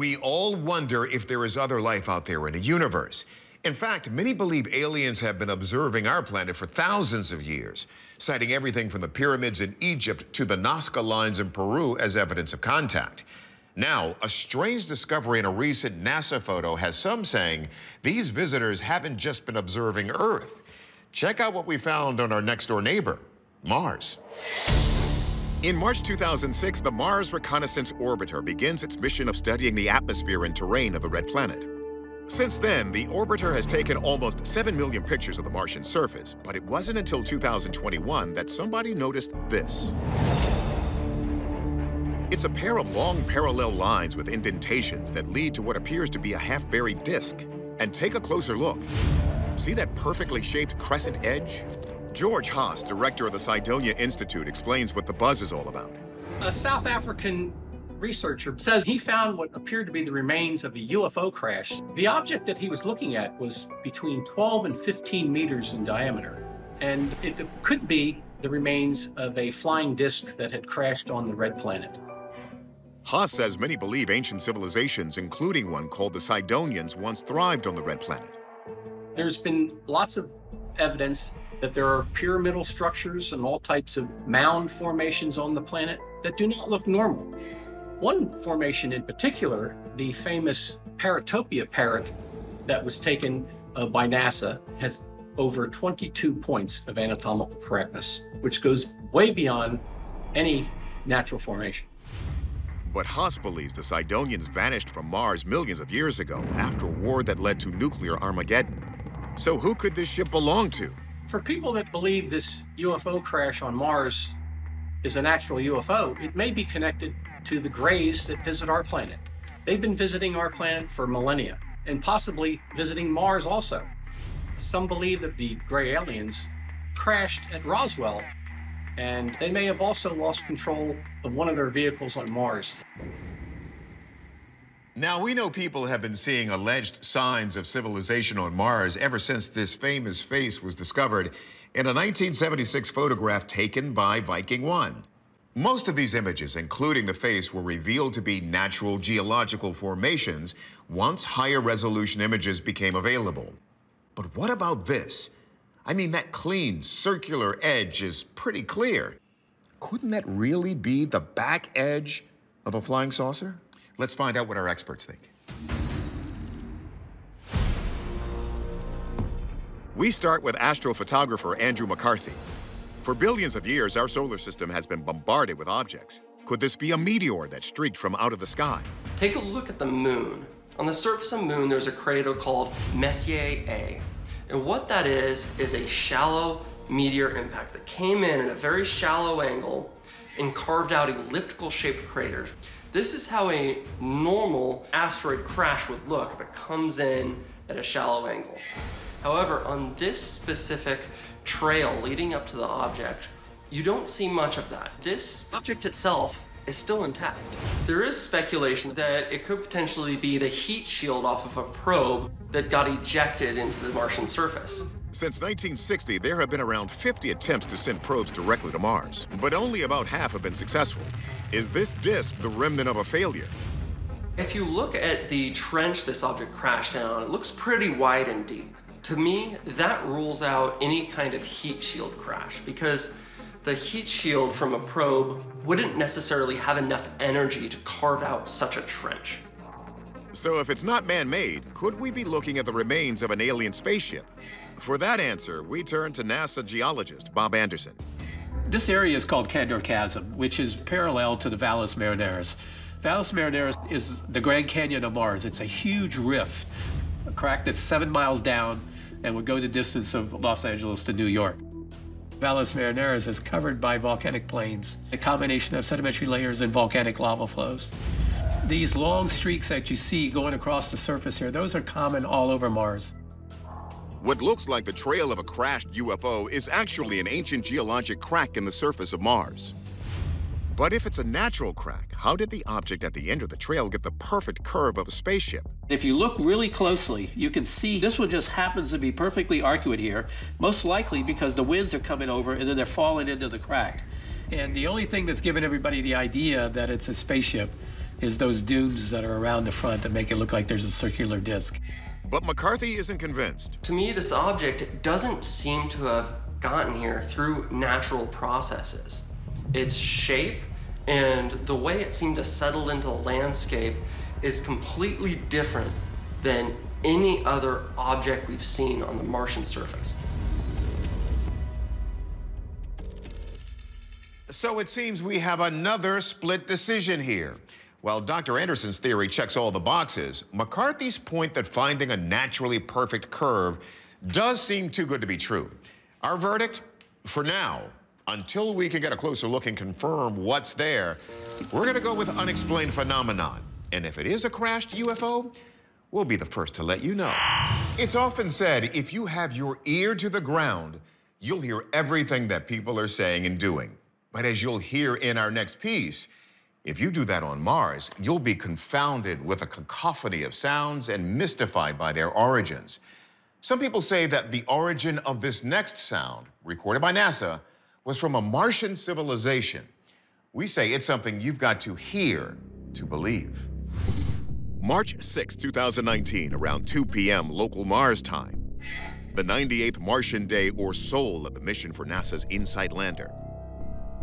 We all wonder if there is other life out there in the universe. In fact, many believe aliens have been observing our planet for thousands of years, citing everything from the pyramids in Egypt to the Nazca lines in Peru as evidence of contact. Now, a strange discovery in a recent NASA photo has some saying these visitors haven't just been observing Earth. Check out what we found on our next-door neighbor, Mars. In March 2006, the Mars Reconnaissance Orbiter begins its mission of studying the atmosphere and terrain of the red planet. Since then, the orbiter has taken almost 7 million pictures of the Martian surface, but it wasn't until 2021 that somebody noticed this. It's a pair of long parallel lines with indentations that lead to what appears to be a half-buried disk. And take a closer look. See that perfectly shaped crescent edge? George Haas, director of the Cydonia Institute, explains what the buzz is all about. A South African researcher says he found what appeared to be the remains of a UFO crash. The object that he was looking at was between 12 and 15 meters in diameter, and it could be the remains of a flying disc that had crashed on the red planet. Haas says many believe ancient civilizations, including one called the Cydonians, once thrived on the red planet. There's been lots of evidence that there are pyramidal structures and all types of mound formations on the planet that do not look normal. One formation in particular, the famous Paratopia parrot that was taken by NASA, has over 22 points of anatomical correctness, which goes way beyond any natural formation. But Haas believes the Cydonians vanished from Mars millions of years ago after a war that led to nuclear Armageddon. So who could this ship belong to? For people that believe this UFO crash on Mars is a natural UFO, it may be connected to the Greys that visit our planet. They've been visiting our planet for millennia, and possibly visiting Mars also. Some believe that the Grey aliens crashed at Roswell, and they may have also lost control of one of their vehicles on Mars. Now, we know people have been seeing alleged signs of civilization on Mars ever since this famous face was discovered in a 1976 photograph taken by Viking 1. Most of these images, including the face, were revealed to be natural geological formations once higher resolution images became available. But what about this? I mean, that clean, circular edge is pretty clear. Couldn't that really be the back edge of a flying saucer? Let's find out what our experts think. We start with astrophotographer Andrew McCarthy. For billions of years, our solar system has been bombarded with objects. Could this be a meteor that streaked from out of the sky? Take a look at the moon. On the surface of the moon, there's a crater called Messier A. And what that is a shallow meteor impact that came in at a very shallow angle and carved out elliptical-shaped craters. This is how a normal asteroid crash would look if it comes in at a shallow angle. However, on this specific trail leading up to the object, you don't see much of that. This object itself is still intact. There is speculation that it could potentially be the heat shield off of a probe that got ejected into the Martian surface. Since 1960, there have been around 50 attempts to send probes directly to Mars, but only about half have been successful. Is this disk the remnant of a failure? If you look at the trench this object crashed down, it looks pretty wide and deep. To me, that rules out any kind of heat shield crash, because the heat shield from a probe wouldn't necessarily have enough energy to carve out such a trench. So if it's not man-made, could we be looking at the remains of an alien spaceship? For that answer, we turn to NASA geologist Bob Anderson. This area is called Candor Chasm, which is parallel to the Valles Marineris. Valles Marineris is the Grand Canyon of Mars. It's a huge rift, a crack that's 7 miles down and would go the distance of Los Angeles to New York. Valles Marineris is covered by volcanic plains, a combination of sedimentary layers and volcanic lava flows. These long streaks that you see going across the surface here, those are common all over Mars. What looks like the trail of a crashed UFO is actually an ancient geologic crack in the surface of Mars. But if it's a natural crack, how did the object at the end of the trail get the perfect curve of a spaceship? If you look really closely, you can see this one just happens to be perfectly arcuate here, most likely because the winds are coming over and then they're falling into the crack. And the only thing that's given everybody the idea that it's a spaceship is those dunes that are around the front that make it look like there's a circular disc. But McCarthy isn't convinced. To me, this object doesn't seem to have gotten here through natural processes. Its shape and the way it seemed to settle into the landscape is completely different than any other object we've seen on the Martian surface. So it seems we have another split decision here. While Dr. Anderson's theory checks all the boxes, McCarthy's point that finding a naturally perfect curve does seem too good to be true. Our verdict? For now, until we can get a closer look and confirm what's there, we're gonna go with unexplained phenomenon. And if it is a crashed UFO, we'll be the first to let you know. It's often said, if you have your ear to the ground, you'll hear everything that people are saying and doing. But as you'll hear in our next piece, if you do that on Mars, you'll be confounded with a cacophony of sounds and mystified by their origins. Some people say that the origin of this next sound, recorded by NASA, was from a Martian civilization. We say it's something you've got to hear to believe. March 6, 2019, around 2 p.m. local Mars time. The 98th Martian day or soul of the mission for NASA's InSight lander.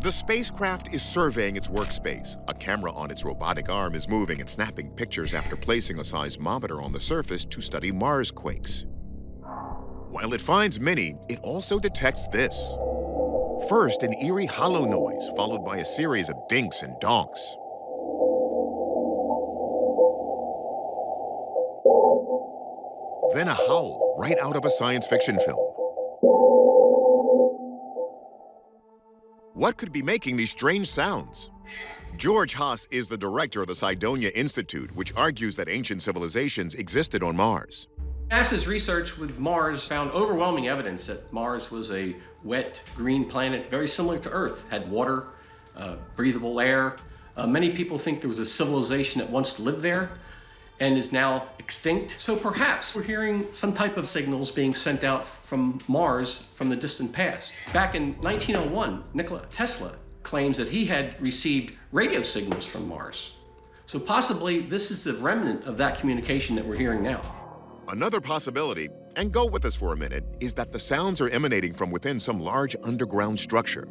The spacecraft is surveying its workspace. A camera on its robotic arm is moving and snapping pictures after placing a seismometer on the surface to study Mars quakes. While it finds many, it also detects this. First, an eerie hollow noise, followed by a series of dinks and donks. Then a howl right out of a science fiction film. What could be making these strange sounds? George Haas is the director of the Cydonia Institute, which argues that ancient civilizations existed on Mars. NASA's research with Mars found overwhelming evidence that Mars was a wet, green planet, very similar to Earth, had water, breathable air. Many people think there was a civilization that once lived there and is now extinct. So perhaps we're hearing some type of signals being sent out from Mars from the distant past. Back in 1901, Nikola Tesla claims that he had received radio signals from Mars. So possibly this is the remnant of that communication that we're hearing now. Another possibility, and go with us for a minute, is that the sounds are emanating from within some large underground structure.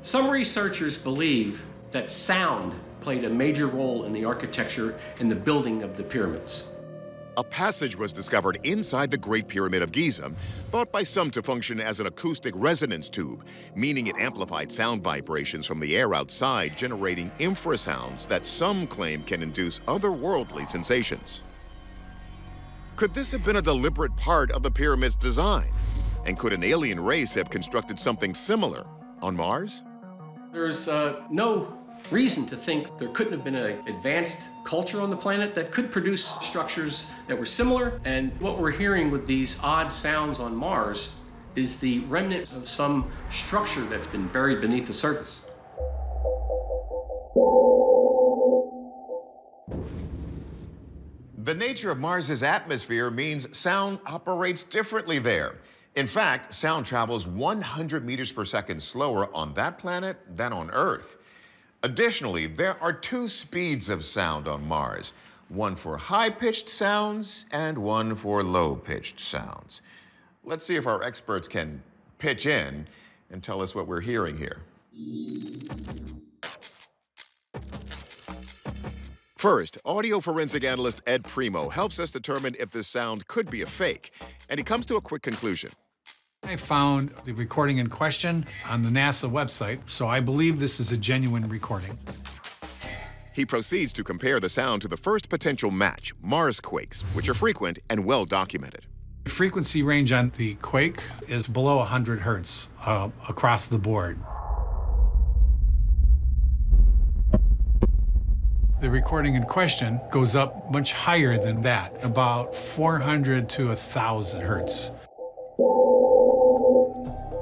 Some researchers believe that sound played a major role in the architecture and the building of the pyramids. A passage was discovered inside the Great Pyramid of Giza, thought by some to function as an acoustic resonance tube, meaning it amplified sound vibrations from the air outside, generating infrasounds that some claim can induce otherworldly sensations. Could this have been a deliberate part of the pyramid's design? And could an alien race have constructed something similar on Mars? There's no reason to think there couldn't have been an advanced culture on the planet that could produce structures that were similar. And what we're hearing with these odd sounds on Mars is the remnant of some structure that's been buried beneath the surface. The nature of Mars's atmosphere means sound operates differently there. In fact, sound travels 100 meters per second slower on that planet than on Earth. Additionally, there are two speeds of sound on Mars, one for high-pitched sounds and one for low-pitched sounds. Let's see if our experts can pitch in and tell us what we're hearing here. First, audio forensic analyst Ed Primo helps us determine if this sound could be a fake, and he comes to a quick conclusion. I found the recording in question on the NASA website, so I believe this is a genuine recording. He proceeds to compare the sound to the first potential match, Mars quakes, which are frequent and well documented. The frequency range on the quake is below 100 hertz across the board. The recording in question goes up much higher than that, about 400 to 1,000 hertz.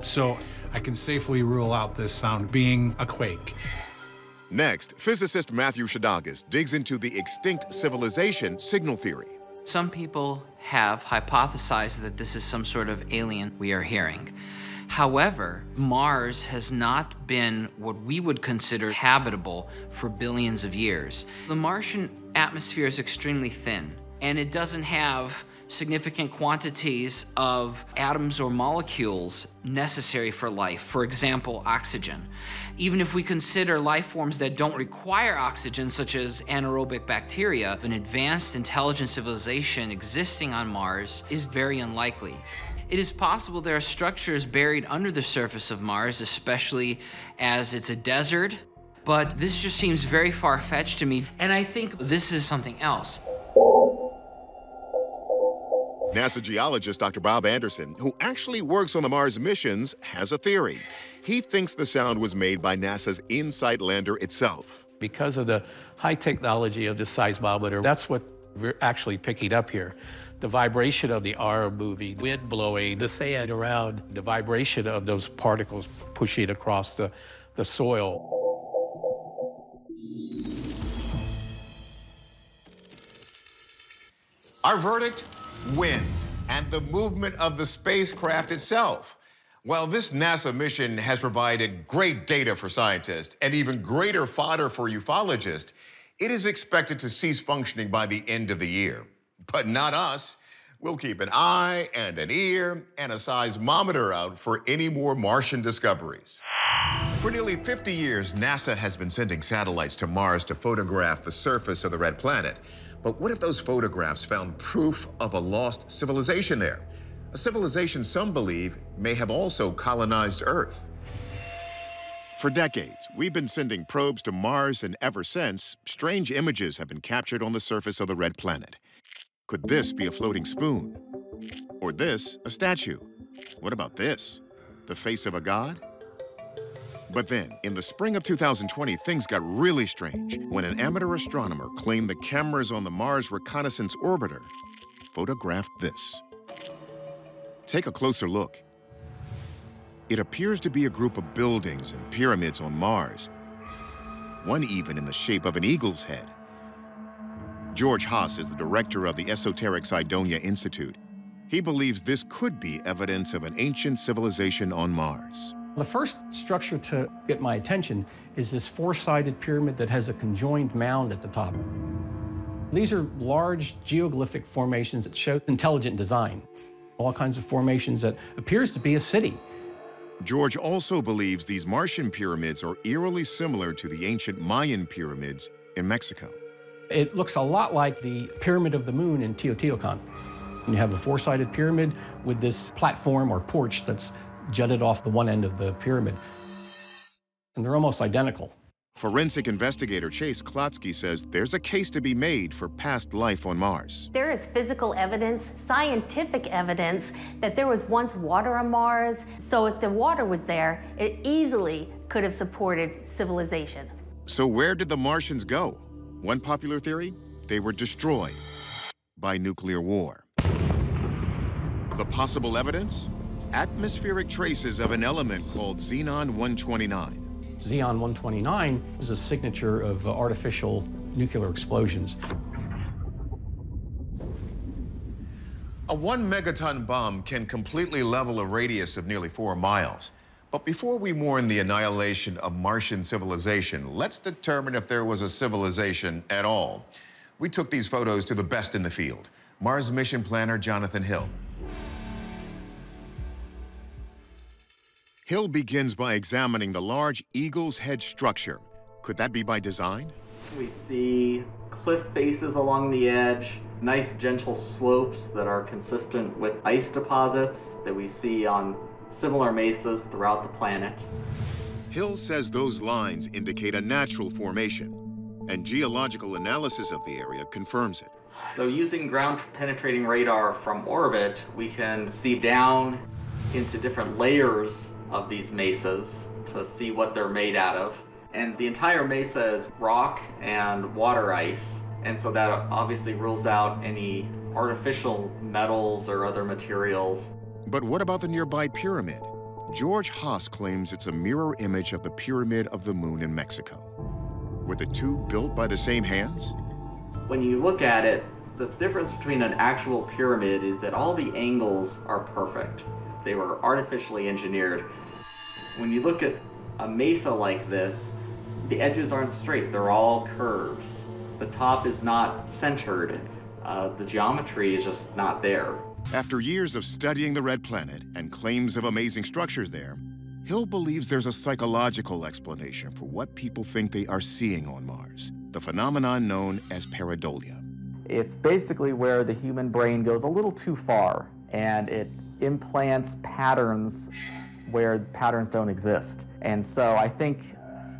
So I can safely rule out this sound being a quake. Next, physicist Matthew Shadagas digs into the extinct civilization signal theory. Some people have hypothesized that this is some sort of alien we are hearing. However, Mars has not been what we would consider habitable for billions of years. The Martian atmosphere is extremely thin, and it doesn't have significant quantities of atoms or molecules necessary for life, for example, oxygen. Even if we consider life forms that don't require oxygen, such as anaerobic bacteria, an advanced intelligent civilization existing on Mars is very unlikely. It is possible there are structures buried under the surface of Mars, especially as it's a desert, but this just seems very far-fetched to me, and I think this is something else. NASA geologist Dr. Bob Anderson, who actually works on the Mars missions, has a theory. He thinks the sound was made by NASA's InSight lander itself. Because of the high technology of the seismometer, that's what we're actually picking up here. The vibration of the arm moving, wind blowing, the sand around, the vibration of those particles pushing across the soil. Our verdict? Wind and the movement of the spacecraft itself. While this NASA mission has provided great data for scientists and even greater fodder for ufologists, it is expected to cease functioning by the end of the year. But not us. We'll keep an eye and an ear and a seismometer out for any more Martian discoveries. For nearly 50 years, NASA has been sending satellites to Mars to photograph the surface of the red planet. But what if those photographs found proof of a lost civilization there? A civilization some believe may have also colonized Earth. For decades, we've been sending probes to Mars, and ever since, strange images have been captured on the surface of the red planet. Could this be a floating spoon? Or this, a statue? What about this? The face of a god? But then, in the spring of 2020, things got really strange when an amateur astronomer claimed the cameras on the Mars Reconnaissance Orbiter photographed this. Take a closer look. It appears to be a group of buildings and pyramids on Mars, one even in the shape of an eagle's head. George Haas is the director of the Esoteric Cydonia Institute. He believes this could be evidence of an ancient civilization on Mars. The first structure to get my attention is this four-sided pyramid that has a conjoined mound at the top. These are large geoglyphic formations that show intelligent design. All kinds of formations that appears to be a city. George also believes these Martian pyramids are eerily similar to the ancient Mayan pyramids in Mexico. It looks a lot like the Pyramid of the Moon in Teotihuacan. You have a four-sided pyramid with this platform or porch that's jutted off the one end of the pyramid. And they're almost identical. Forensic investigator Chase Klotsky says there's a case to be made for past life on Mars. There is physical evidence, scientific evidence, that there was once water on Mars. So if the water was there, it easily could have supported civilization. So where did the Martians go? One popular theory, they were destroyed by nuclear war. The possible evidence? Atmospheric traces of an element called Xenon-129. Xenon-129 is a signature of artificial nuclear explosions. A 1 megaton bomb can completely level a radius of nearly 4 miles. But before we mourn the annihilation of Martian civilization, let's determine if there was a civilization at all. We took these photos to the best in the field, Mars mission planner Jonathan Hill. Hill begins by examining the large eagle's head structure. Could that be by design? We see cliff faces along the edge, nice gentle slopes that are consistent with ice deposits that we see on similar mesas throughout the planet. Hill says those lines indicate a natural formation, and geological analysis of the area confirms it. So using ground-penetrating radar from orbit, we can see down into different layers of these mesas to see what they're made out of. And the entire mesa is rock and water ice, and so that obviously rules out any artificial metals or other materials. But what about the nearby pyramid? George Haas claims it's a mirror image of the Pyramid of the Moon in Mexico. Were the two built by the same hands? When you look at it, the difference between an actual pyramid is that all the angles are perfect. They were artificially engineered. When you look at a mesa like this, the edges aren't straight, they're all curves. The top is not centered. The geometry is just not there. After years of studying the red planet and claims of amazing structures there, Hill believes there's a psychological explanation for what people think they are seeing on Mars, the phenomenon known as pareidolia. It's basically where the human brain goes a little too far, and it implants patterns where patterns don't exist. And so I think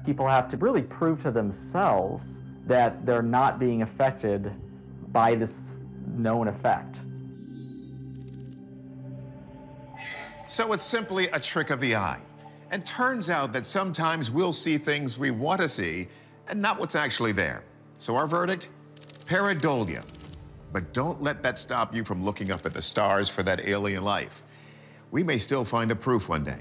people have to really prove to themselves that they're not being affected by this known effect. So it's simply a trick of the eye. And turns out that sometimes we'll see things we want to see and not what's actually there. So our verdict? Pareidolia. But don't let that stop you from looking up at the stars for that alien life. We may still find the proof one day.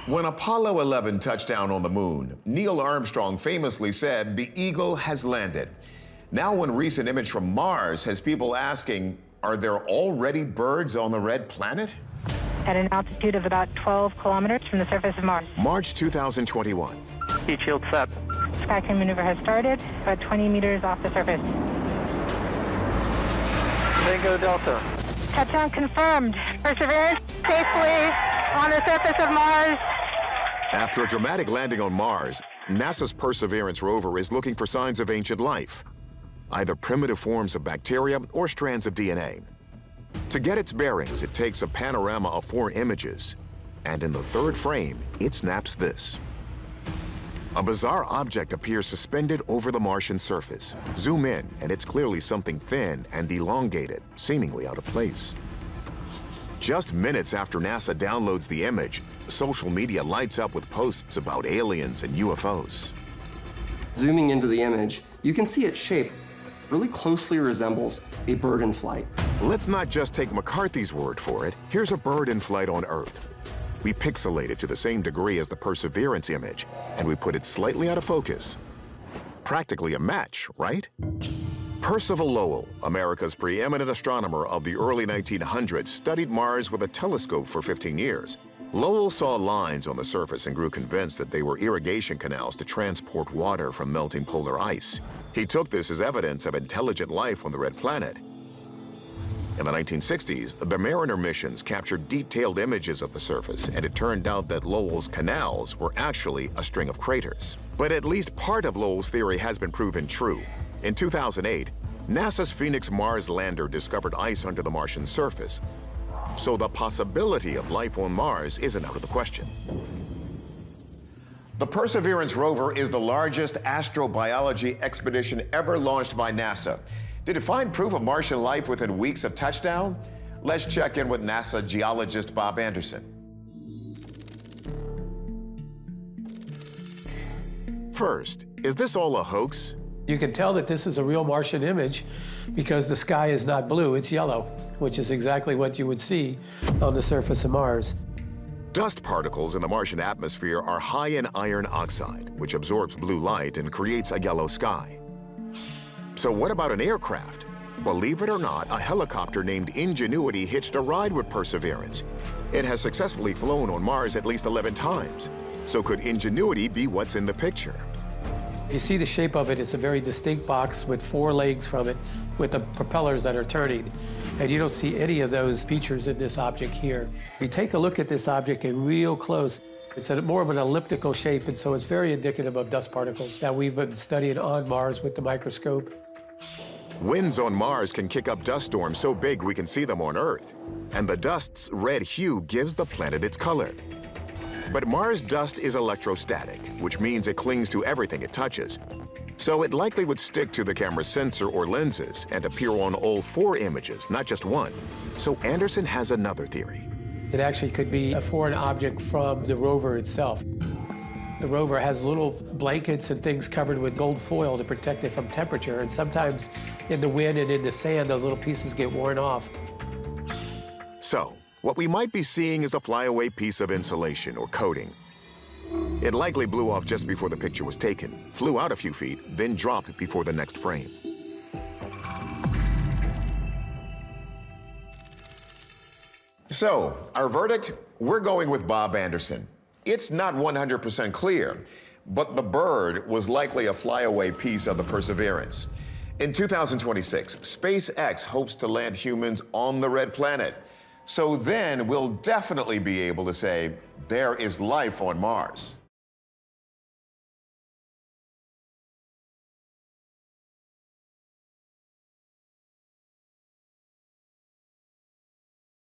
When Apollo 11 touched down on the moon, Neil Armstrong famously said, "The Eagle has landed." Now one recent image from Mars has people asking, are there already birds on the red planet? At an altitude of about 12 kilometers from the surface of Mars. March 2021. Heat shield set. Skycrane maneuver has started, about 20 meters off the surface. Tango Delta. Touchdown confirmed. Perseverance safely on the surface of Mars. After a dramatic landing on Mars, NASA's Perseverance rover is looking for signs of ancient life, either primitive forms of bacteria or strands of DNA. To get its bearings, it takes a panorama of 4 images, and in the 3rd frame, it snaps this. A bizarre object appears suspended over the Martian surface. Zoom in, and it's clearly something thin and elongated, seemingly out of place. Just minutes after NASA downloads the image, social media lights up with posts about aliens and UFOs. Zooming into the image, you can see its shape really closely resembles a bird in flight. Let's not just take McCarthy's word for it. Here's a bird in flight on Earth. We pixelate it to the same degree as the Perseverance image, and we put it slightly out of focus. Practically a match, right? Percival Lowell, America's preeminent astronomer of the early 1900s, studied Mars with a telescope for 15 years. Lowell saw lines on the surface and grew convinced that they were irrigation canals to transport water from melting polar ice. He took this as evidence of intelligent life on the red planet. In the 1960s, the Mariner missions captured detailed images of the surface, and it turned out that Lowell's canals were actually a string of craters. But at least part of Lowell's theory has been proven true. In 2008, NASA's Phoenix Mars lander discovered ice under the Martian surface. So the possibility of life on Mars isn't out of the question. The Perseverance rover is the largest astrobiology expedition ever launched by NASA. Did it find proof of Martian life within weeks of touchdown? Let's check in with NASA geologist Bob Anderson. First, is this all a hoax? You can tell that this is a real Martian image because the sky is not blue, it's yellow, which is exactly what you would see on the surface of Mars. Dust particles in the Martian atmosphere are high in iron oxide, which absorbs blue light and creates a yellow sky. So what about an aircraft? Believe it or not, a helicopter named Ingenuity hitched a ride with Perseverance. It has successfully flown on Mars at least 11 times. So could Ingenuity be what's in the picture? You see the shape of it, it's a very distinct box with 4 legs from it, with the propellers that are turning. And you don't see any of those features in this object here. If you take a look at this object in real close, it's more of an elliptical shape, and so it's very indicative of dust particles that we've been studying on Mars with the microscope. Winds on Mars can kick up dust storms so big we can see them on Earth. And the dust's red hue gives the planet its color. But Mars dust is electrostatic, which means it clings to everything it touches. So it likely would stick to the camera's sensor or lenses and appear on all 4 images, not just one. So Anderson has another theory. It actually could be a foreign object from the rover itself. The rover has little blankets and things covered with gold foil to protect it from temperature, and sometimes in the wind and in the sand, those little pieces get worn off. So, what we might be seeing is a flyaway piece of insulation or coating. It likely blew off just before the picture was taken, flew out a few feet, then dropped before the next frame. So, our verdict? We're going with Bob Anderson. It's not 100% clear, but the bird was likely a flyaway piece of the Perseverance. In 2026, SpaceX hopes to land humans on the red planet. So then we'll definitely be able to say there is life on Mars.